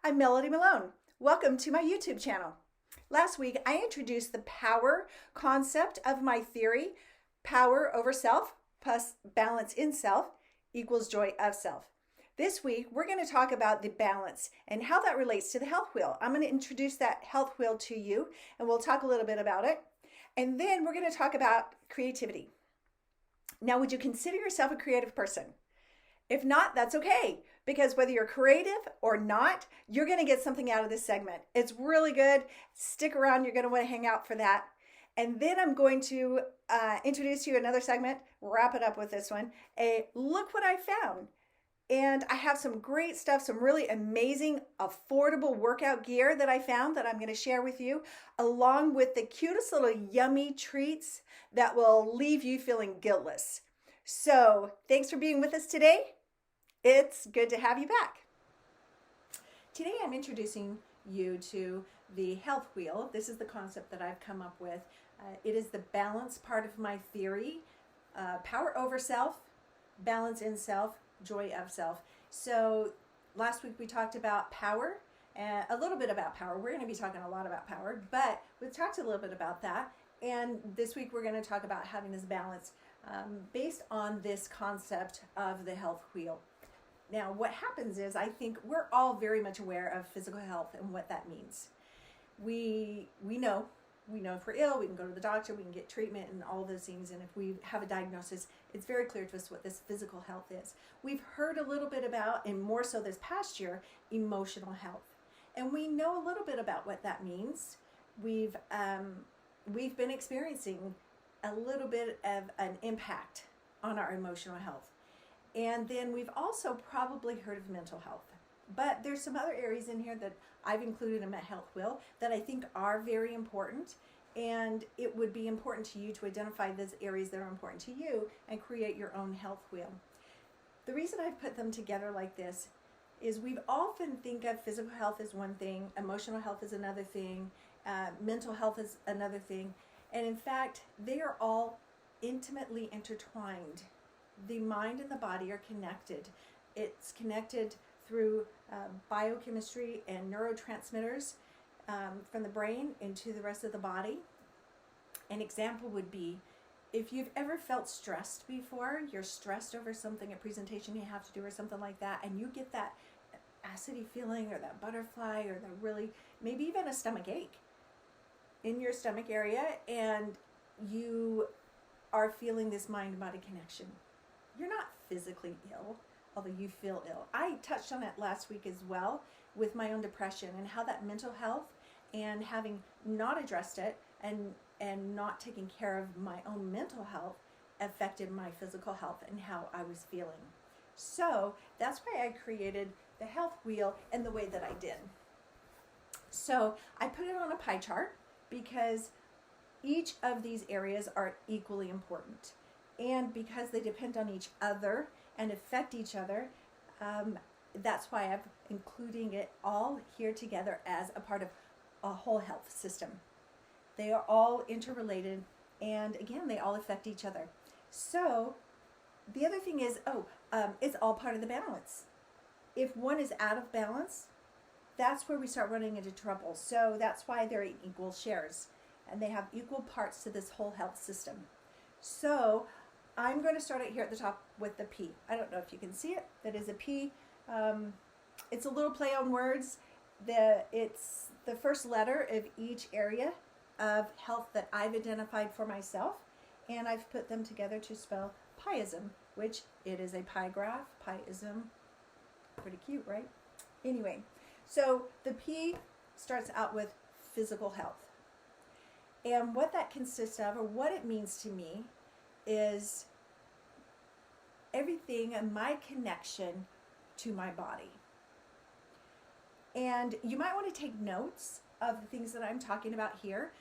I'm Melody Malone. Welcome to my YouTube channel. Last week, I introduced the power concept of my theory. Power over self plus balance in self equals joy of self. This week, we're going to talk about the balance and how that relates to the health wheel. I'm going to introduce that health wheel to you, and we'll talk a little bit about it. And then we're going to talk about creativity. Now, would you consider yourself a creative person? If not, that's okay, because whether you're creative or not, you're going to get something out of this segment. It's really good. Stick around. You're going to want to hang out for that. And then I'm going to introduce you another segment, wrap it up with this one, a look what I found. And I have some great stuff, some really amazing, affordable workout gear that I found that I'm going to share with you, along with the cutest little yummy treats that will leave you feeling guiltless. So thanks for being with us today. It's good to have you back. Today I'm introducing you to the health wheel. This is the concept that I've come up with. It is the balance part of my theory. Power over self, balance in self, joy of self. So last week we talked about power, and a little bit about power. We're going to be talking a lot about power, but we talked a little bit about that. And this week we're going to talk about having this balance based on this concept of the health wheel. Now, what happens is I think we're all very much aware of physical health and what that means. We know if we're ill, we can go to the doctor, we can get treatment and all those things. And if we have a diagnosis, it's very clear to us what this physical health is. We've heard a little bit about, and more so this past year, emotional health. And we know a little bit about what that means. We've been experiencing a little bit of an impact on our emotional health. And then we've also probably heard of mental health. But there's some other areas in here that I've included in my health wheel that I think are very important. And it would be important to you to identify those areas that are important to you and create your own health wheel. The reason I've put them together like this is we often think of physical health as one thing, emotional health is another thing, mental health is another thing. And in fact, they are all intimately intertwined. The mind and the body are connected. It's connected through biochemistry and neurotransmitters from the brain into the rest of the body. An example would be if you've ever felt stressed before, you're stressed over something, a presentation you have to do or something like that, and you get that acidy feeling or that butterfly or the really, maybe even a stomach ache in your stomach area, and you are feeling this mind-body connection. You're not physically ill, although you feel ill. I touched on it last week as well with my own depression and how that mental health and having not addressed it and not taking care of my own mental health affected my physical health and how I was feeling. So that's why I created the health wheel in the way that I did. So I put it on a pie chart because each of these areas are equally important. And because they depend on each other and affect each other, that's why I'm including it all here together as a part of a whole health system. They are all interrelated, and again, they all affect each other. So the other thing is, it's all part of the balance. If one is out of balance, that's where we start running into trouble. So that's why they're equal shares, and they have equal parts to this whole health system. So I'm going to start it here at the top with the P. I don't know if you can see it. That is a P. It's a little play on words. It's the first letter of each area of health that I've identified for myself, and I've put them together to spell PIESM, which it is a pie graph. PIESM. Pretty cute, right? Anyway, so the P starts out with physical health. And what that consists of, or what it means to me, is everything and my connection to my body. And you might want to take notes of the things that I'm talking about here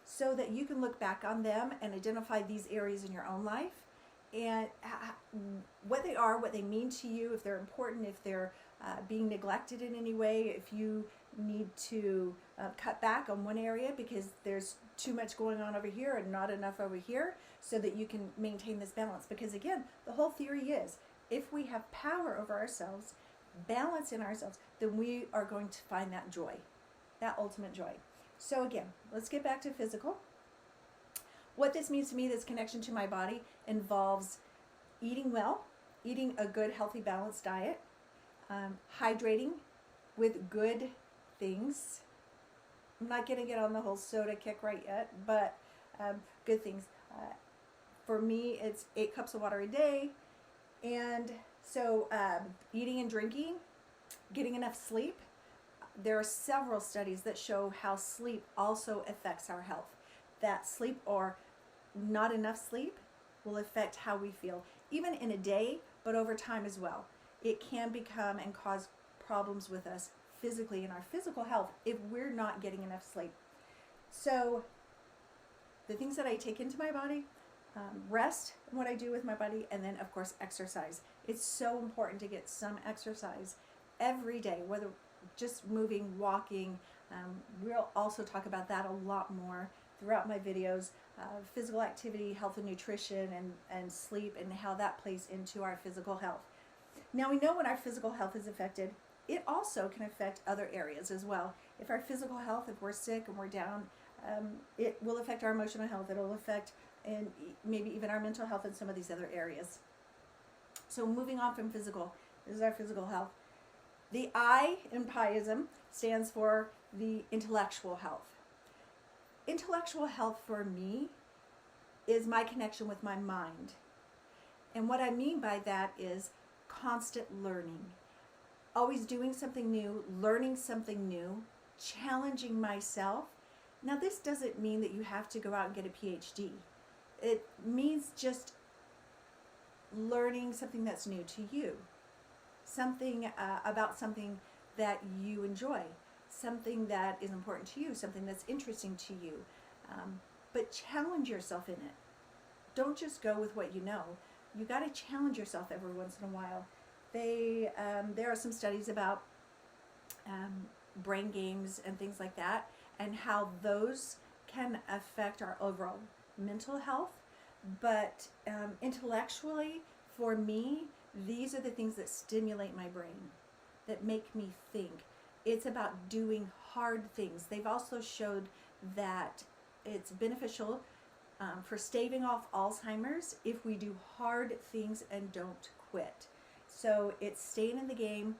so that you can look back on them and identify these areas in your own life and what they are, what they mean to you, if they're important, if they're being neglected in any way, if you need to cut back on one area because there's too much going on over here and not enough over here, so that you can maintain this balance. Because again, the whole theory is if we have power over ourselves, balance in ourselves, then we are going to find that joy, that ultimate joy. So again, let's get back to physical. What this means to me, this connection to my body, involves eating well, eating a good, healthy, balanced diet, hydrating with good things. I'm not going to get on the whole soda kick right yet, but good things. For me, it's 8 cups of water a day. And so eating and drinking, getting enough sleep. There are several studies that show how sleep also affects our health. That sleep or not enough sleep will affect how we feel, even in a day, but over time as well. It can become and cause problems with us physically in our physical health if we're not getting enough sleep. So the things that I take into my body, rest, what I do with my body, and then of course exercise. It's so important to get some exercise every day, whether just moving, walking. We'll also talk about that a lot more throughout my videos. Physical activity, health and nutrition, and sleep, and how that plays into our physical health. Now we know when our physical health is affected, it also can affect other areas as well. If our physical health, if we're sick and we're down, it will affect our emotional health. It'll affect and maybe even our mental health in some of these other areas. So moving on from physical, this is our physical health. The I in PIESM stands for the intellectual health. Intellectual health for me is my connection with my mind. And what I mean by that is constant learning. Always doing something new, learning something new, challenging myself. Now this doesn't mean that you have to go out and get a PhD. It means just learning something that's new to you. Something about something that you enjoy. Something that is important to you. Something that's interesting to you. But challenge yourself in it. Don't just go with what you know. You got to challenge yourself every once in a while. There are some studies about brain games and things like that, and how those can affect our overall mental health. But intellectually, for me, these are the things that stimulate my brain, that make me think. It's about doing hard things. They've also showed that it's beneficial for staving off Alzheimer's if we do hard things and don't quit. So it's staying in the game,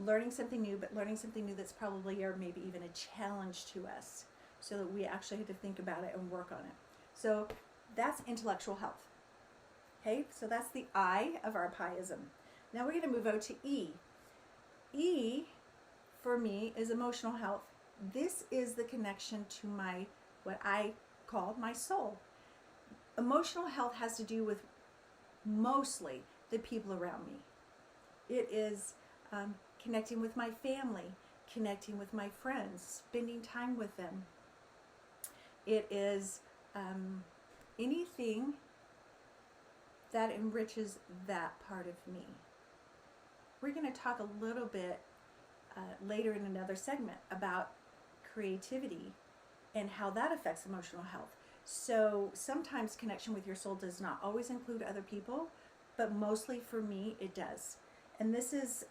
learning something new, but learning something new that's probably or maybe even a challenge to us, so that we actually have to think about it and work on it. So that's intellectual health. Okay, so that's the I of our PIESM. Now we're going to move over to E. E, for me, is emotional health. This is the connection to my, what I call my soul. Emotional health has to do with mostly the people around me. It is connecting with my family, connecting with my friends, spending time with them. It is anything that enriches that part of me. We're going to talk a little bit later in another segment about creativity and how that affects emotional health. So sometimes connection with your soul does not always include other people, but mostly for me it does. And this is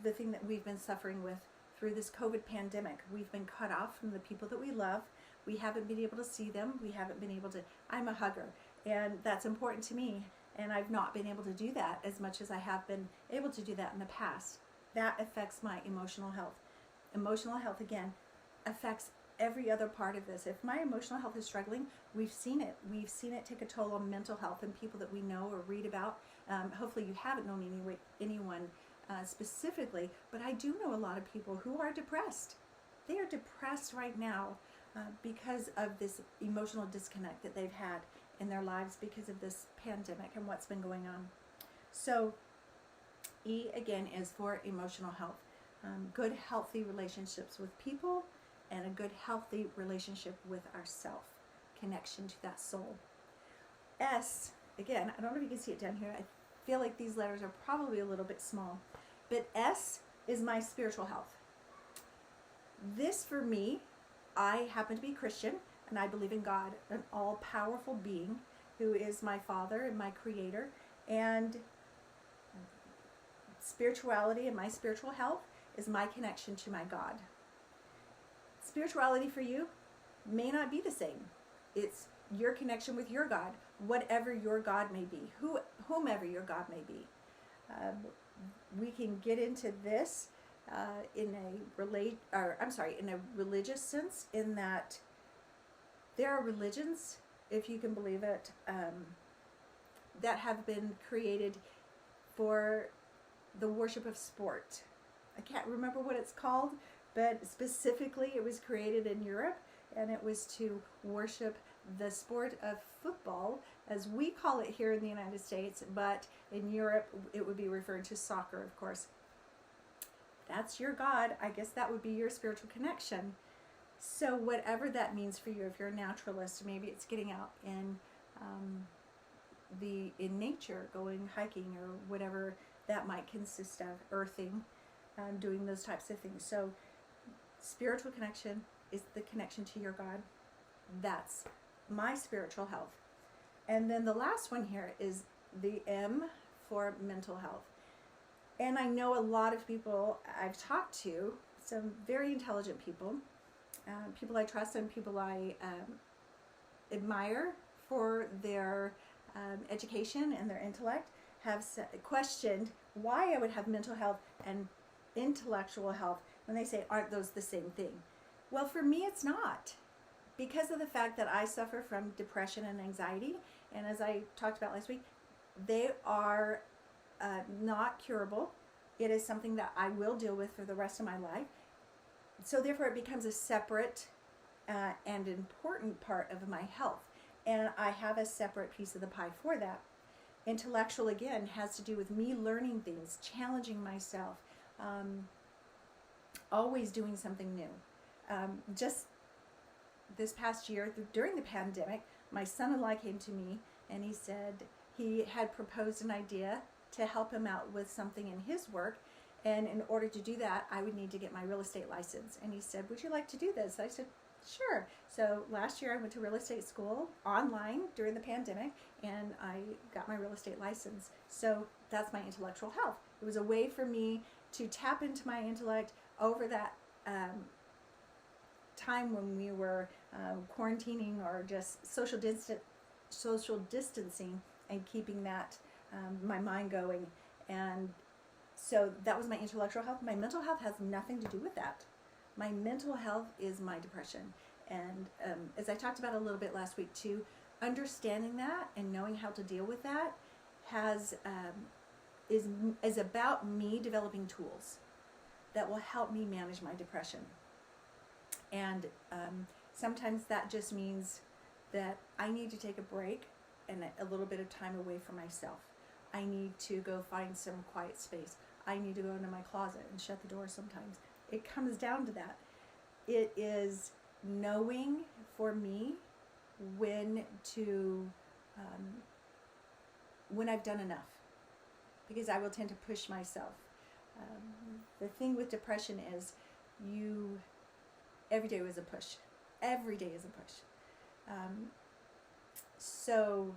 the thing that we've been suffering with through this COVID pandemic. We've been cut off from the people that we love. We haven't been able to see them. We haven't been able to, I'm a hugger, and that's important to me. And I've not been able to do that as much as I have been able to do that in the past. That affects my emotional health. Emotional health, again, affects every other part of this. If my emotional health is struggling, we've seen it. We've seen it take a toll on mental health and people that we know or read about. Hopefully you haven't known anyone specifically, but I do know a lot of people who are depressed. They are depressed right now because of this emotional disconnect that they've had in their lives because of this pandemic and what's been going on. So E, again, is for emotional health. Good, healthy relationships with people, and a good, healthy relationship with ourself. Connection to that soul. S, again, I don't know if you can see it down here. I feel like these letters are probably a little bit small. But S is my spiritual health. This, for me, I happen to be Christian, and I believe in God, an all-powerful being who is my Father and my Creator. And spirituality and my spiritual health is my connection to my God. Spirituality for you may not be the same. It's your connection with your God, whatever your God may be, whomever your God may be. We can get into this in a religious sense, in that there are religions, if you can believe it, that have been created for the worship of sport. I can't remember what it's called, but specifically it was created in Europe, and it was to worship the sport of football, as we call it here in the United States, but in Europe it would be referred to soccer, of course. That's your God. I guess that would be your spiritual connection. So whatever that means for you, if you're a naturalist, maybe it's getting out in nature, going hiking or whatever that might consist of, earthing, doing those types of things. So spiritual connection is the connection to your God. That's my spiritual health. And then the last one here is the M for mental health. And I know a lot of people I've talked to, some very intelligent people, people I trust and people I admire for their education and their intellect, have questioned why I would have mental health and intellectual health when they say, aren't those the same thing? Well, for me, it's not. Because of the fact that I suffer from depression and anxiety, and as I talked about last week, they are not curable. It is something that I will deal with for the rest of my life. So therefore it becomes a separate and important part of my health. And I have a separate piece of the pie for that. Intellectual, again, has to do with me learning things, challenging myself, always doing something new. Just this past year, during the pandemic, my son-in-law came to me and he said he had proposed an idea to help him out with something in his work, and in order to do that I would need to get my real estate license. And he said, would you like to do this? I said, sure. So last year I went to real estate school online during the pandemic, and I got my real estate license. So that's my intellectual health. It was a way for me to tap into my intellect over that time when we were quarantining or just social distancing and keeping that my mind going. And so that was my intellectual health. My mental health has nothing to do with that. My mental health is my depression. And as I talked about a little bit last week too, understanding that and knowing how to deal with that is about me developing tools that will help me manage my depression. And sometimes that just means that I need to take a break and a little bit of time away from myself. I need to go find some quiet space. I need to go into my closet and shut the door sometimes. It comes down to that. It is knowing for me when I've done enough, because I will tend to push myself. The thing with depression is every day was a push. Every day is a push. So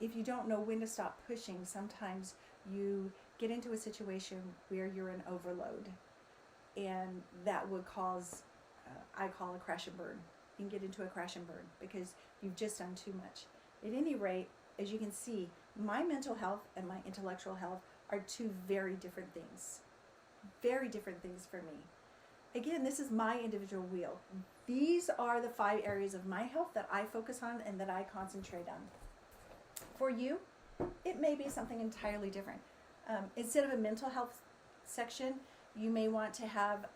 if you don't know when to stop pushing, sometimes you get into a situation where you're in overload, and that would cause, I call a crash and burn. You can get into a crash and burn because you've just done too much. At any rate, as you can see, my mental health and my intellectual health are two very different things. Very different things for me. Again, this is my individual wheel. These are the 5 areas of my health that I focus on and that I concentrate on. For you, it may be something entirely different. Instead of a mental health section, you may want to have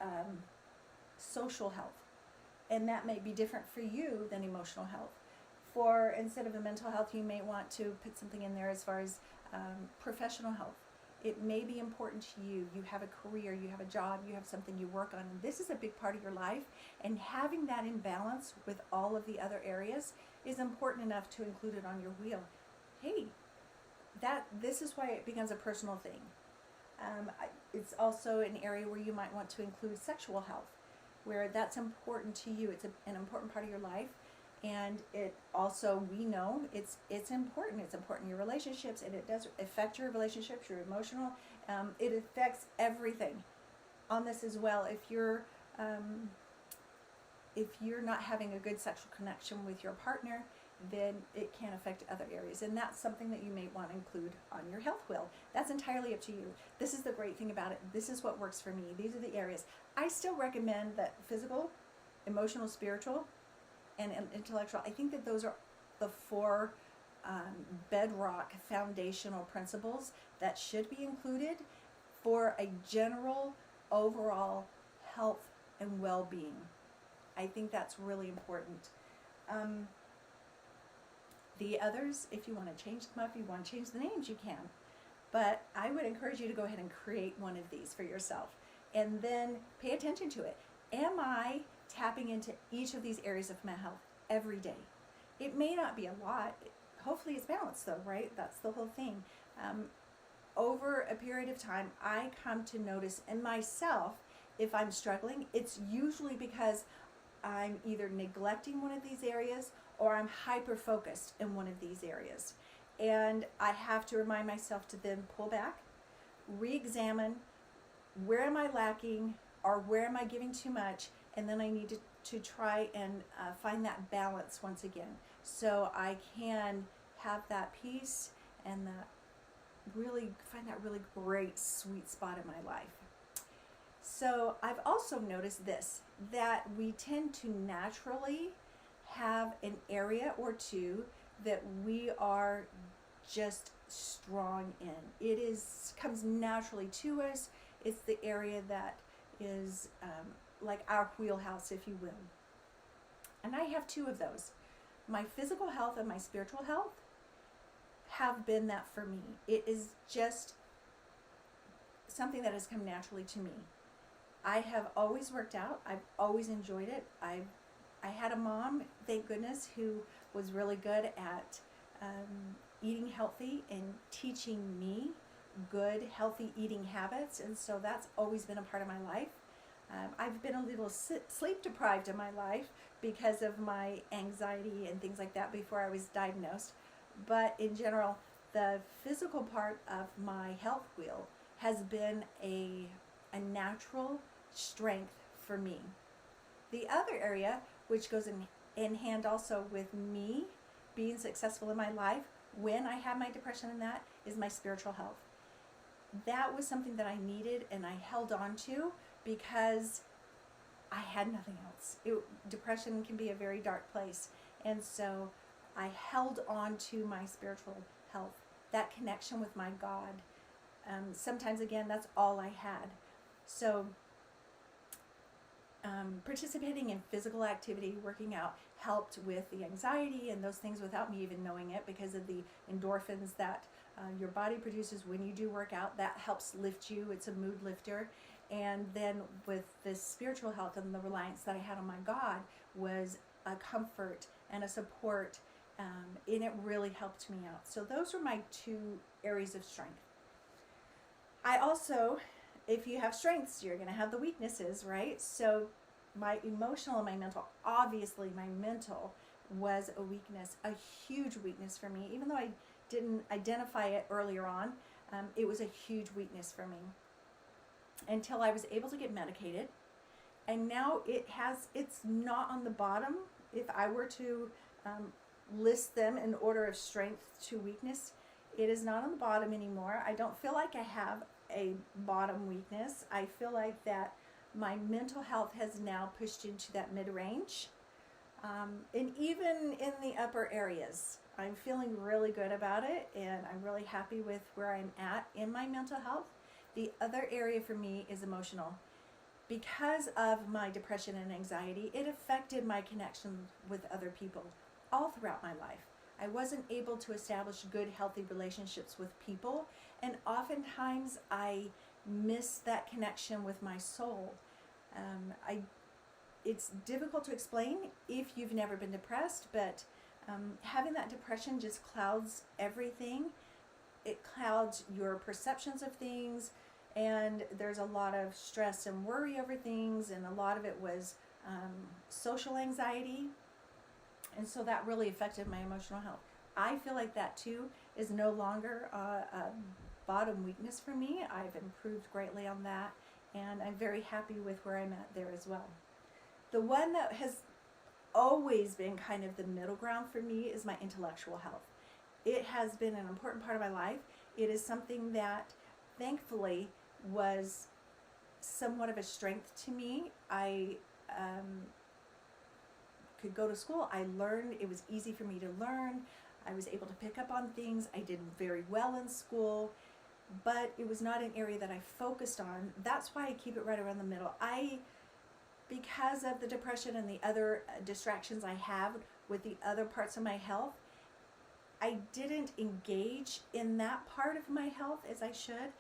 social health, and that may be different for you than emotional health. For instead of a mental health, you may want to put something in there as far as professional health. It may be important to you. You have a career, you have a job, you have something you work on, and this is a big part of your life, and having that in balance with all of the other areas is important enough to include it on your wheel. Hey, this is why it becomes a personal thing. It's also an area where you might want to include sexual health, where that's important to you. It's an important part of your life, and it also, we know it's important. It's important in your relationships, and it does affect your relationships, your emotional It affects everything on this as well. If you're not having a good sexual connection with your partner, then it can affect other areas. And that's something that you may want to include on your health wheel. That's entirely up to you. This is the great thing about it. This is what works for me. These are the areas. I still recommend that physical, emotional, spiritual, and intellectual. I think that those are the four bedrock foundational principles that should be included for a general overall health and well-being. I think that's really important. The others, if you want to change them up, you want to change the names, you can. But I would encourage you to go ahead and create one of these for yourself and then pay attention to it. Am I tapping into each of these areas of my health every day? It may not be a lot. Hopefully it's balanced though, right? That's the whole thing. Over a period of time, I come to notice in myself if I'm struggling, it's usually because I'm either neglecting one of these areas or I'm hyper-focused in one of these areas. And I have to remind myself to then pull back, re-examine, where am I lacking or where am I giving too much, and then I need to try and find that balance once again so I can have that peace and find that really great sweet spot in my life. So I've also noticed this, that we tend to naturally have an area or two that we are just strong in. It comes naturally to us. It's the area that is like our wheelhouse, if you will. And I have two of those. My physical health and my spiritual health have been that for me. It is just something that has come naturally to me. I have always worked out. I've always enjoyed it. I had a mom, thank goodness, who was really good at eating healthy and teaching me good, healthy eating habits. And so that's always been a part of my life. I've been a little sleep deprived in my life because of my anxiety and things like that before I was diagnosed. But in general, the physical part of my health wheel has been a natural strength for me. The other area, which goes in hand also with me being successful in my life when I had my depression and that, is my spiritual health. That was something that I needed and I held on to because I had nothing else. Depression can be a very dark place. And so I held on to my spiritual health, that connection with my God. Sometimes, again, that's all I had. So participating in physical activity, working out, helped with the anxiety and those things without me even knowing it because of the endorphins that your body produces when you do work out. That helps lift you. It's a mood lifter. And then with this spiritual health and the reliance that I had on my God was a comfort and a support, and it really helped me out. So those are my two areas of strength. I also, if you have strengths, you're going to have the weaknesses, right? So my emotional and my mental, obviously my mental was a weakness, a huge weakness for me. Even though I didn't identify it earlier on, it was a huge weakness for me until I was able to get medicated. And now it's not on the bottom. If I were to list them in order of strength to weakness, it is not on the bottom anymore. I don't feel like I have a bottom weakness. I feel like that my mental health has now pushed into that mid-range. And even in the upper areas, I'm feeling really good about it, and I'm really happy with where I'm at in my mental health. The other area for me is emotional. Because of my depression and anxiety, it affected my connection with other people all throughout my life. I wasn't able to establish good, healthy relationships with people, and oftentimes I miss that connection with my soul. It's difficult to explain if you've never been depressed, but having that depression just clouds everything. It clouds your perceptions of things, and there's a lot of stress and worry over things, and a lot of it was social anxiety. And so that really affected my emotional health. I feel like that too is no longer bottom weakness for me. I've improved greatly on that, and I'm very happy with where I'm at there as well. The one that has always been kind of the middle ground for me is my intellectual health. It has been an important part of my life. It is something that thankfully was somewhat of a strength to me. I could go to school. I learned. It was easy for me to learn. I was able to pick up on things. I did very well in school, but it was not an area that I focused on. That's why I keep it right around the middle. Because of the depression and the other distractions I have with the other parts of my health, I didn't engage in that part of my health as I should,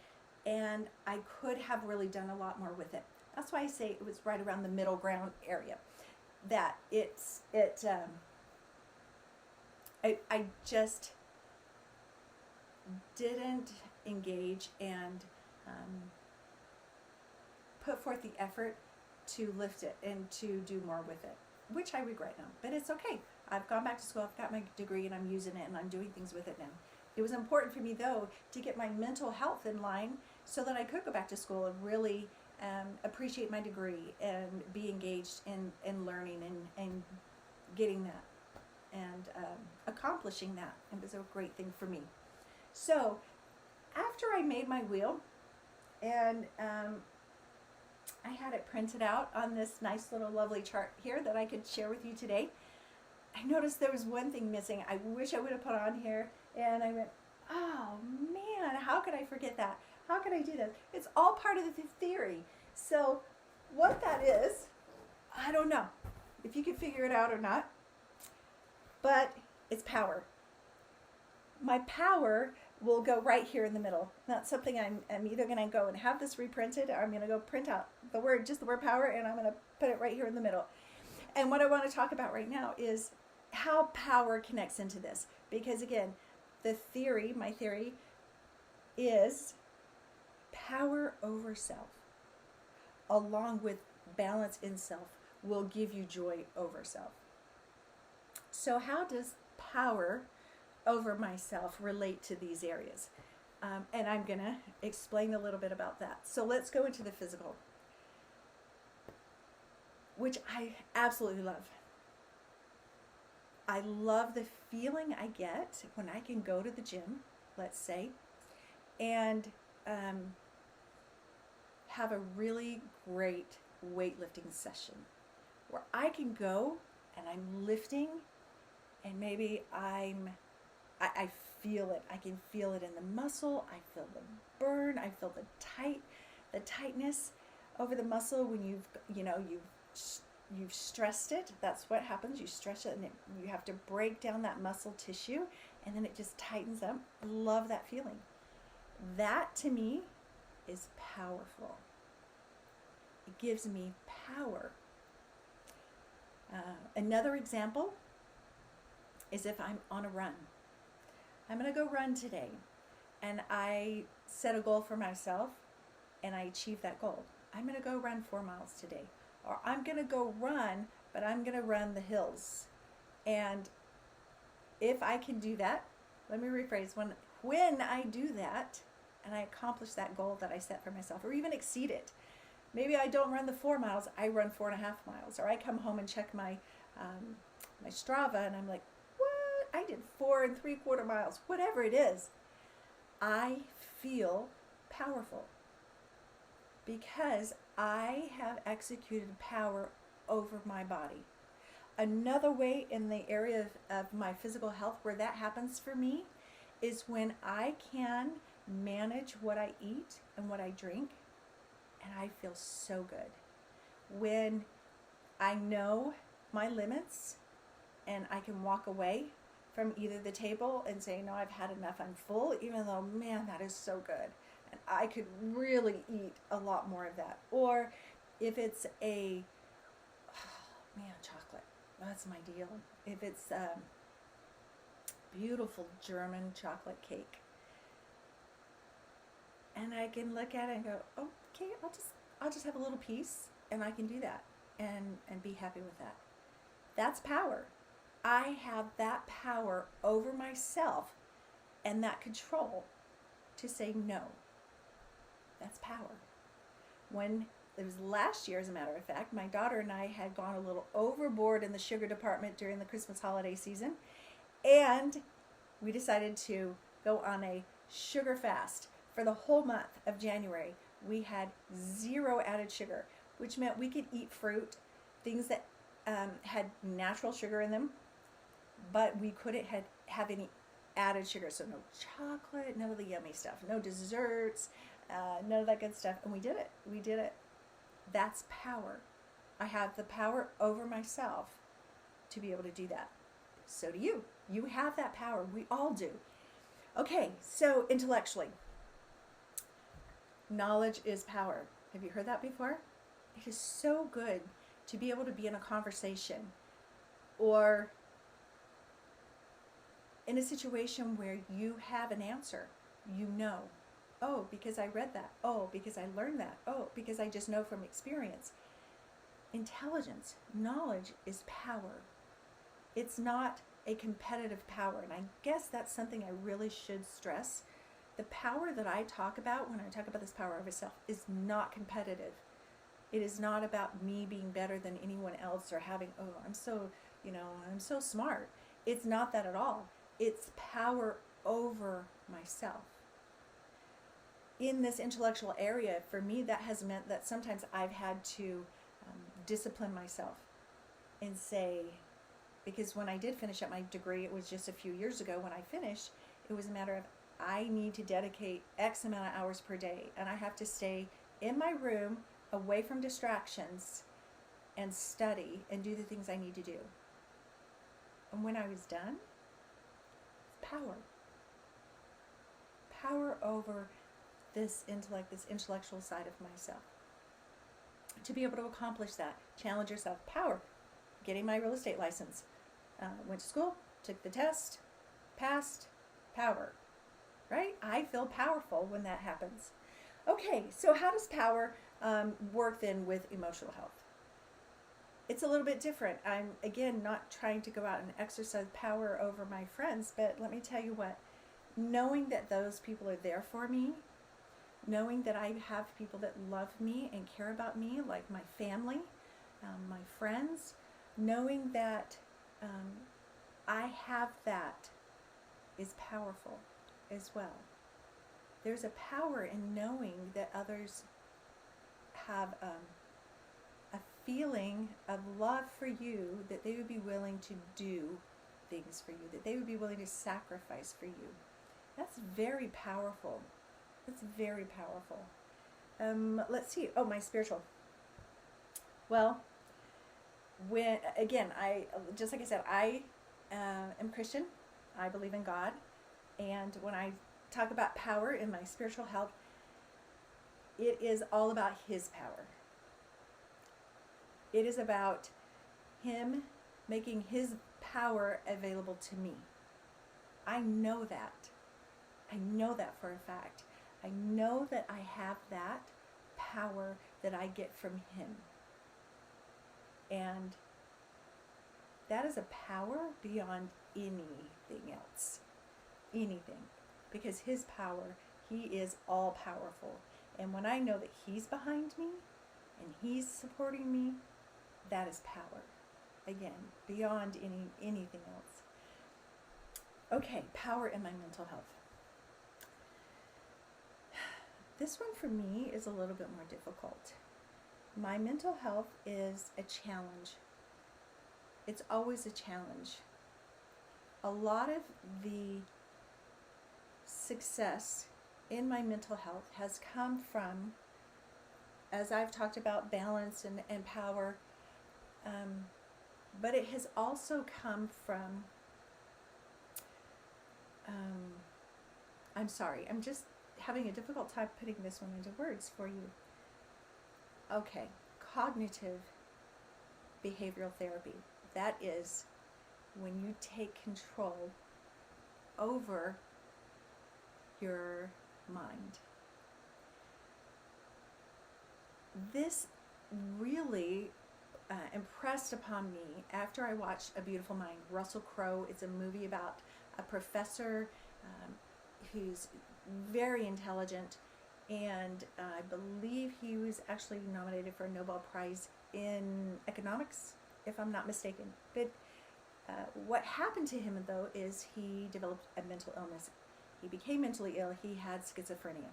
and I could have really done a lot more with it. That's why I say it was right around the middle ground area. That I just didn't engage and put forth the effort to lift it and to do more with it, which I regret now, but it's okay. I've gone back to school, I've got my degree, and I'm using it, and I'm doing things with it now. It was important for me, though, to get my mental health in line so that I could go back to school and really appreciate my degree and be engaged in learning and getting that and accomplishing that. It was a great thing for me. So after I made my wheel, and I had it printed out on this nice little lovely chart here that I could share with you today, I noticed there was one thing missing. I wish I would have put on here, and I went, oh man, how could I forget that? How could I do that? It's all part of the theory. So what that is, I don't know if you can figure it out or not, but it's power. My power will go right here in the middle. That's something I'm either going to go and have this reprinted, or I'm going to go print out just the word power, and I'm going to put it right here in the middle. And what I want to talk about right now is how power connects into this. Because again, my theory is power over self, along with balance in self, will give you joy over self. So how does power over myself relate to these areas? And I'm going to explain a little bit about that. So let's go into the physical, which I absolutely love. I love the feeling I get when I can go to the gym, let's say, and have a really great weightlifting session where I can go and I'm lifting, and maybe I feel it. I can feel it in the muscle. I feel the burn. I feel the tightness over the muscle when you've stressed it. That's what happens. You stretch it, and you have to break down that muscle tissue, and then it just tightens up. I love that feeling. That to me is powerful. It gives me power. Another example is if I'm on a run. I'm going to go run today, and I set a goal for myself, and I achieve that goal. I'm going to go run 4 miles today. Or I'm going to go run, but I'm going to run the hills. And if I can do that, let me rephrase, when I do that and I accomplish that goal that I set for myself, or even exceed it, maybe I don't run the 4 miles, I run 4.5 miles, or I come home and check my Strava, and I'm like, what? I did 4 3/4 miles, whatever it is. I feel powerful because I have executed power over my body. Another way in the area of my physical health where that happens for me is when I can manage what I eat and what I drink, and I feel so good. When I know my limits and I can walk away from either the table and say, no, I've had enough, I'm full, even though, man, that is so good. And I could really eat a lot more of that. Or if it's chocolate, that's my deal. If it's beautiful German chocolate cake, and I can look at it and go, okay, I'll just have a little piece, and I can do that and be happy with that. That's power. I have that power over myself and that control. to say no. That's power. When it was last year, as a matter of fact, my daughter and I had gone a little overboard in the sugar department during the Christmas holiday season, and we decided to go on a sugar fast for the whole month of January. We had 0 added sugar, which meant we could eat fruit, things that had natural sugar in them, but we couldn't have any added sugar. So no chocolate, none of the yummy stuff, no desserts, none of that good stuff. And we did it. We did it. That's power. I have the power over myself to be able to do that. So do you. You have that power. We all do. Okay, so intellectually, knowledge is power. Have you heard that before? It is so good to be able to be in a conversation or in a situation where you have an answer. You know, oh, because I read that. Oh, because I learned that. Oh, because I just know from experience. Intelligence, knowledge is power. It's not a competitive power. And I guess that's something I really should stress. The power that I talk about when I talk about this power over self is not competitive. It is not about me being better than anyone else or having, oh, I'm so smart. It's not that at all. It's power over myself. In this intellectual area, for me, that has meant that sometimes I've had to discipline myself and say, because when I did finish up my degree, it was just a few years ago when I finished, it was a matter of I need to dedicate X amount of hours per day, and I have to stay in my room, away from distractions, and study and do the things I need to do. And when I was done, power. Power over this intellect, this intellectual side of myself. To be able to accomplish that, challenge yourself. Power. Getting my real estate license. Went to school, took the test, passed. Power. Right? I feel powerful when that happens. Okay, so how does power work then with emotional health? It's a little bit different. I'm, again, not trying to go out and exercise power over my friends, but let me tell you what, knowing that those people are there for me, knowing that I have people that love me and care about me, like my family, my friends, knowing that I have that is powerful as well. There's a power in knowing that others have a feeling of love for you, that they would be willing to do things for you, that they would be willing to sacrifice for you. That's very powerful. That's very powerful. Let's see. Oh, my spiritual. Well, when again, just like I said, I am Christian. I believe in God, and when I talk about power in my spiritual health, it is all about His power. It is about Him making His power available to me. I know that. I know that for a fact. I know that I have that power that I get from Him. And that is a power beyond anything else. Anything. Because His power, He is all powerful. And when I know that He's behind me and He's supporting me, that is power. Again, beyond anything else. Okay, power in my mental health. This one for me is a little bit more difficult. My mental health is a challenge. It's always a challenge. A lot of the success in my mental health has come from, as I've talked about, balance and power, but it has also come from, I'm sorry, I'm just having a difficult time putting this one into words for you. Okay, cognitive behavioral therapy. That is when you take control over your mind. This really impressed upon me after I watched A Beautiful Mind. Russell Crowe. It's a movie about a professor who's very intelligent, and I believe he was actually nominated for a Nobel Prize in economics, if I'm not mistaken. But what happened to him, though, is he developed a mental illness. He became mentally ill. He had schizophrenia.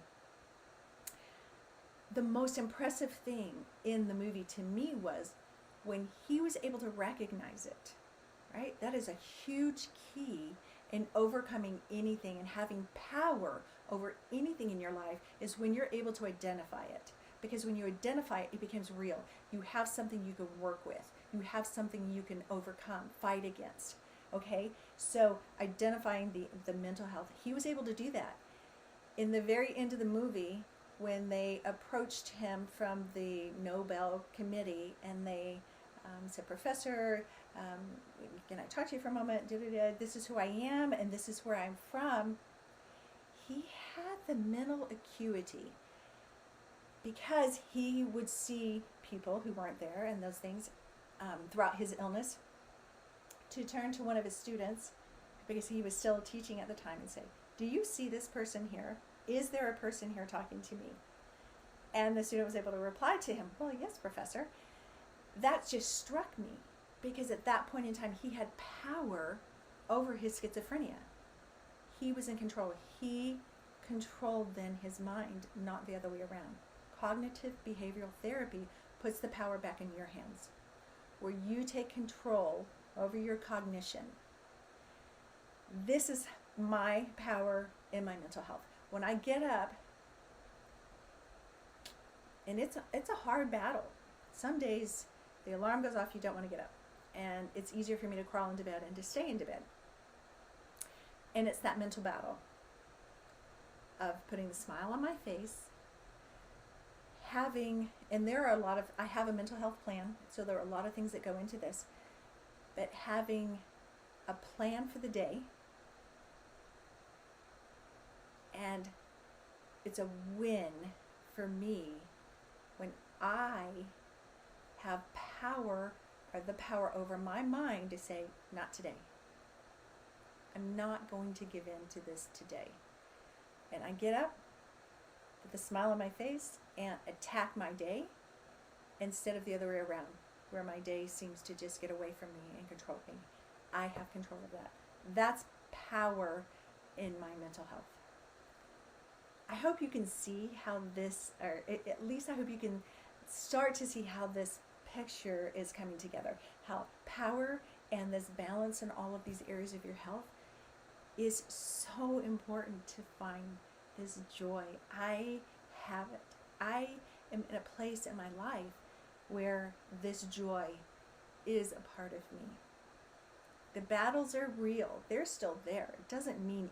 The most impressive thing in the movie to me was when he was able to recognize it, right? That is a huge key in overcoming anything and having power over anything in your life, is when you're able to identify it. Because when you identify it, it becomes real. You have something you can work with. You have something you can overcome, fight against. Okay? So identifying the mental health. He was able to do that. In the very end of the movie, when they approached him from the Nobel Committee and they said, Professor, can I talk to you for a moment? This is who I am and this is where I'm from. He had the mental acuity, because he would see people who weren't there and those things throughout his illness, to turn to one of his students, because he was still teaching at the time, and say, do you see this person here? Is there a person here talking to me? And the student was able to reply to him, well, yes, Professor. That just struck me, because at that point in time, he had power over his schizophrenia. He was in control. He controlled then his mind, not the other way around. Cognitive behavioral therapy puts the power back in your hands, where you take control over your cognition. This is my power in my mental health. When I get up, and it's a hard battle. Some days the alarm goes off, you don't want to get up. And it's easier for me to crawl into bed and to stay into bed. And it's that mental battle of putting the smile on my face, and there are I have a mental health plan, so there are a lot of things that go into this, but having a plan for the day, and it's a win for me when I have the power over my mind to say, not today. I'm not going to give in to this today. And I get up with a smile on my face and attack my day, instead of the other way around, where my day seems to just get away from me and control me. I have control of that. That's power in my mental health. I hope you can see how this, or at least I hope you can start to see how this picture is coming together. How power and this balance in all of these areas of your health is so important to find this joy. I have it. I am in a place in my life where this joy is a part of me. The battles are real. They're still there. It doesn't mean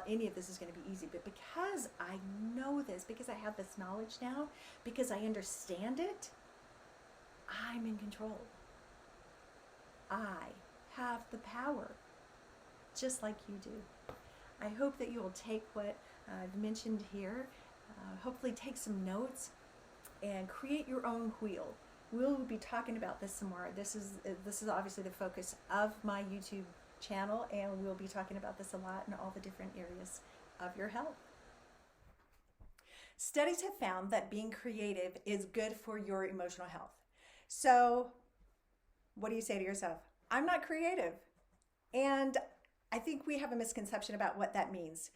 any of this is going to be easy, but because I know this, because I have this knowledge now, because I understand it, I'm in control. I have the power, just like you do. I hope that you will take what I've mentioned here, hopefully take some notes, and create your own wheel. We'll be talking about this some more. This is obviously the focus of my YouTube channel, and we'll be talking about this a lot in all the different areas of your health. Studies have found that being creative is good for your emotional health. So what do you say to yourself? I'm not creative. And I think we have a misconception about what that means.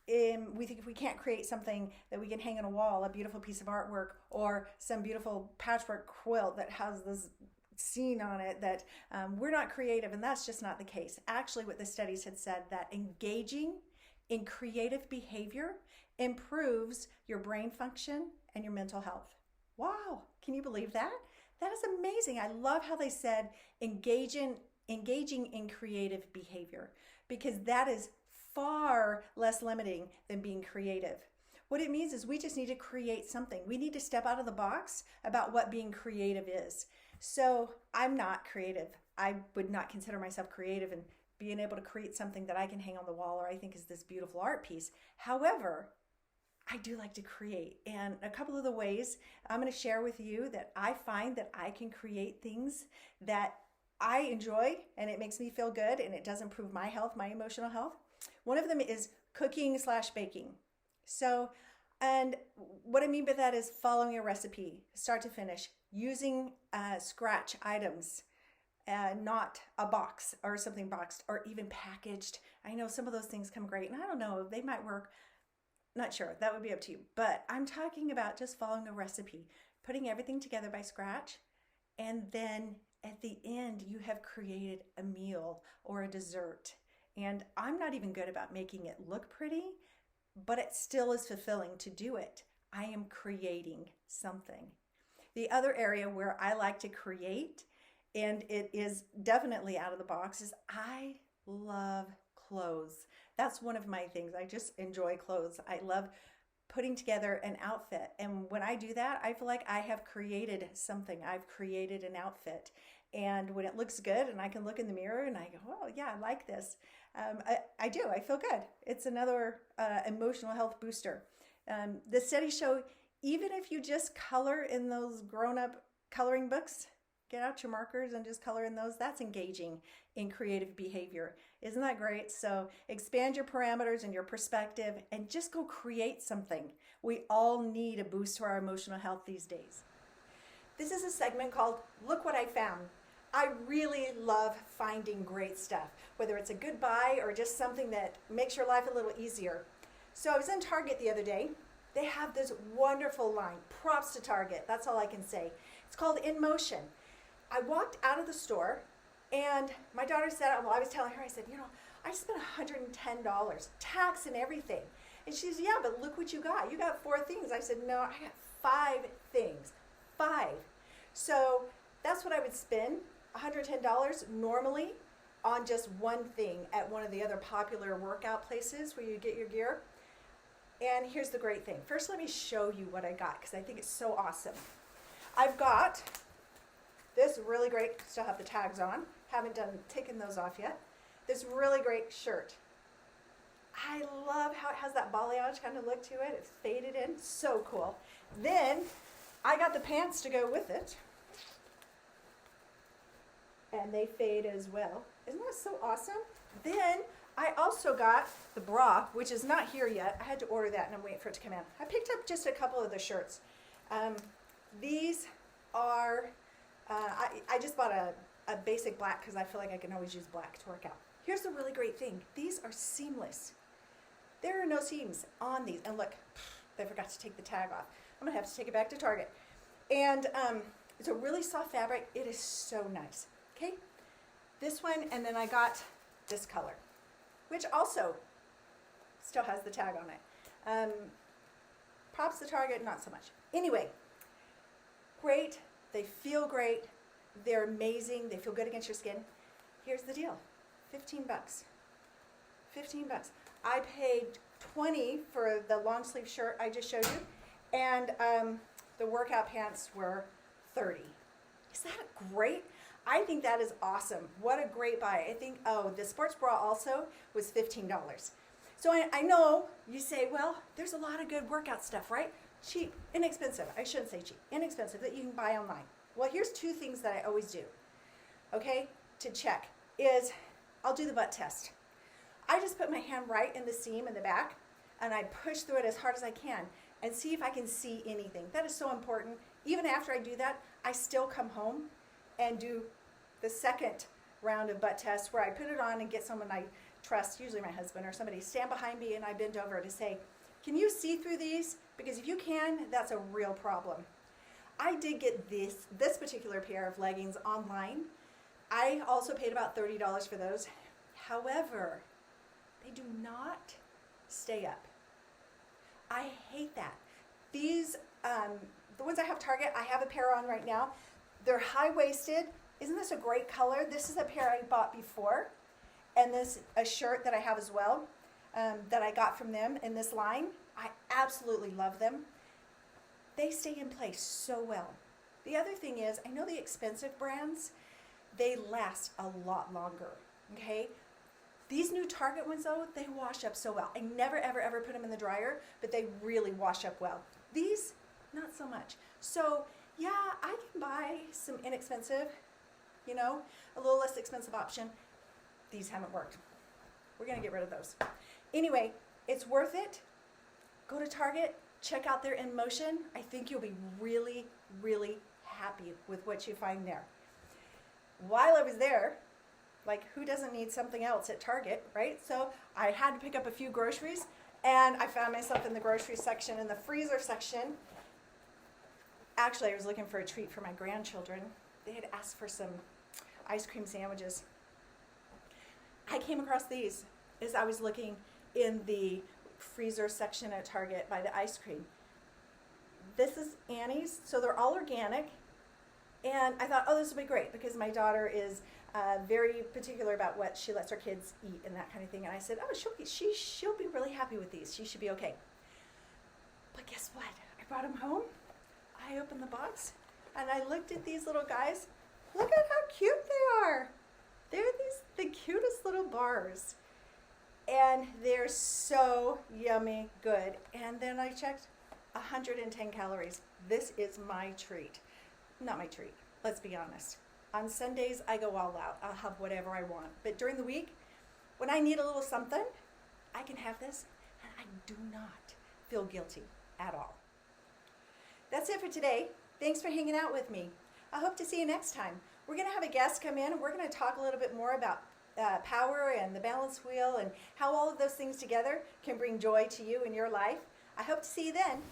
We think if we can't create something that we can hang on a wall, a beautiful piece of artwork, or some beautiful patchwork quilt that has this scene on it, that we're not creative, and that's just not the case. Actually, what the studies had said, that engaging in creative behavior improves your brain function and your mental health. Wow, can you believe that? That is amazing. I love how they said engaging in creative behavior, because that is far less limiting than being creative. What it means is we just need to create something. We need to step out of the box about what being creative is. So I'm not creative. I would not consider myself creative in being able to create something that I can hang on the wall, or I think is this beautiful art piece. However, I do like to create. And a couple of the ways I'm going to share with you that I find that I can create things that I enjoy, and it makes me feel good, and it does improve my health, my emotional health. One of them is cooking / baking. So, and what I mean by that is following a recipe, start to finish, using scratch items, not a box or something boxed or even packaged. I know some of those things come great, and I don't know, they might work. Not sure, that would be up to you. But I'm talking about just following a recipe, putting everything together by scratch, and then at the end, you have created a meal or a dessert. And I'm not even good about making it look pretty, but it still is fulfilling to do it. I am creating something. The other area where I like to create, and it is definitely out of the box, is I love clothes. That's one of my things. I just enjoy clothes. I love putting together an outfit. And when I do that, I feel like I have created something. I've created an outfit. And when it looks good and I can look in the mirror and I go, oh, yeah, I like this. I do. I feel good. It's another emotional health booster. The studies show even if you just color in those grown-up coloring books, get out your markers and just color in those, that's engaging in creative behavior. Isn't that great? So expand your parameters and your perspective and just go create something. We all need a boost to our emotional health these days. This is a segment called Look What I Found. I really love finding great stuff, whether it's a good buy or just something that makes your life a little easier. So I was in Target the other day. They have this wonderful line. Props to Target. That's all I can say. It's called In Motion. I walked out of the store and my daughter said, well, I was telling her, I said, I spent $110, tax and everything. And she said, yeah, but look what you got. You got 4 things. I said, no, I got 5 things. 5. So that's what I would spend, $110 normally on just one thing at one of the other popular workout places where you get your gear. And here's the great thing. First, let me show you what I got because I think it's so awesome. I've got this really great, still have the tags on, haven't taken those off yet. This really great shirt. I love how it has that balayage kind of look to it. It's faded in, so cool. Then I got the pants to go with it. And they fade as well. Isn't that so awesome? Then I also got the bra, which is not here yet. I had to order that and I'm waiting for it to come in. I picked up just a couple of the shirts. These are, I just bought a basic black because I feel like I can always use black to work out. Here's the really great thing. These are seamless. There are no seams on these. And look, I forgot to take the tag off. I'm going to have to take it back to Target. And it's a really soft fabric. It is so nice. Okay? This one, and then I got this color, which also still has the tag on it. Props to Target, not so much. Anyway, great. They feel great. They're amazing. They feel good against your skin. Here's the deal. $15. $15. I paid $20 for the long sleeve shirt I just showed you, and the workout pants were $30. Is that great? I think that is awesome. What a great buy. I think, the sports bra also was $15. So I know you say, well, there's a lot of good workout stuff, right? Cheap, inexpensive. I shouldn't say cheap, inexpensive that you can buy online. Well, here's 2 things that I always do, okay, to check is I'll do the butt test. I just put my hand right in the seam in the back and I push through it as hard as I can and see if I can see anything. That is so important. Even after I do that, I still come home and do the second round of butt tests where I put it on and get someone I trust, usually my husband or somebody, stand behind me and I bend over to say, can you see through these? Because if you can, that's a real problem. I did get this particular pair of leggings online. I also paid about $30 for those. However, they do not stay up. I hate that. These, the ones I have Target, I have a pair on right now. They're high-waisted. Isn't this a great color? This is a pair I bought before. And this, a shirt that I have as well, that I got from them in this line. I absolutely love them. They stay in place so well. The other thing is, I know the expensive brands, they last a lot longer, okay? These new Target ones though, they wash up so well. I never ever ever put them in the dryer, but they really wash up well. These, not so much. So yeah, I can buy some inexpensive, a little less expensive option. These haven't worked. We're gonna get rid of those. Anyway, it's worth it. Go to Target, check out their In Motion. I think you'll be really, really happy with what you find there. While I was there, like, who doesn't need something else at Target, right? So I had to pick up a few groceries, and I found myself in the grocery section, in the freezer section. Actually, I was looking for a treat for my grandchildren. They had asked for some ice cream sandwiches. I came across these as I was looking in the freezer section at Target by the ice cream. This is Annie's, so they're all organic. And I thought, oh, this will be great because my daughter is very particular about what she lets her kids eat and that kind of thing. And I said, oh, she'll be really happy with these. She should be okay. But guess what? I brought them home. I opened the box and I looked at these little guys. Look at how cute they are. They're the cutest little bars. And they're so yummy good. And then I checked, 110 calories. This is my treat. Not my treat, let's be honest. On Sundays, I go all out. I'll have whatever I want. But during the week, when I need a little something, I can have this, and I do not feel guilty at all. That's it for today. Thanks for hanging out with me. I hope to see you next time. We're going to have a guest come in, and we're going to talk a little bit more about power and the balance wheel and how all of those things together can bring joy to you in your life. I hope to see you then.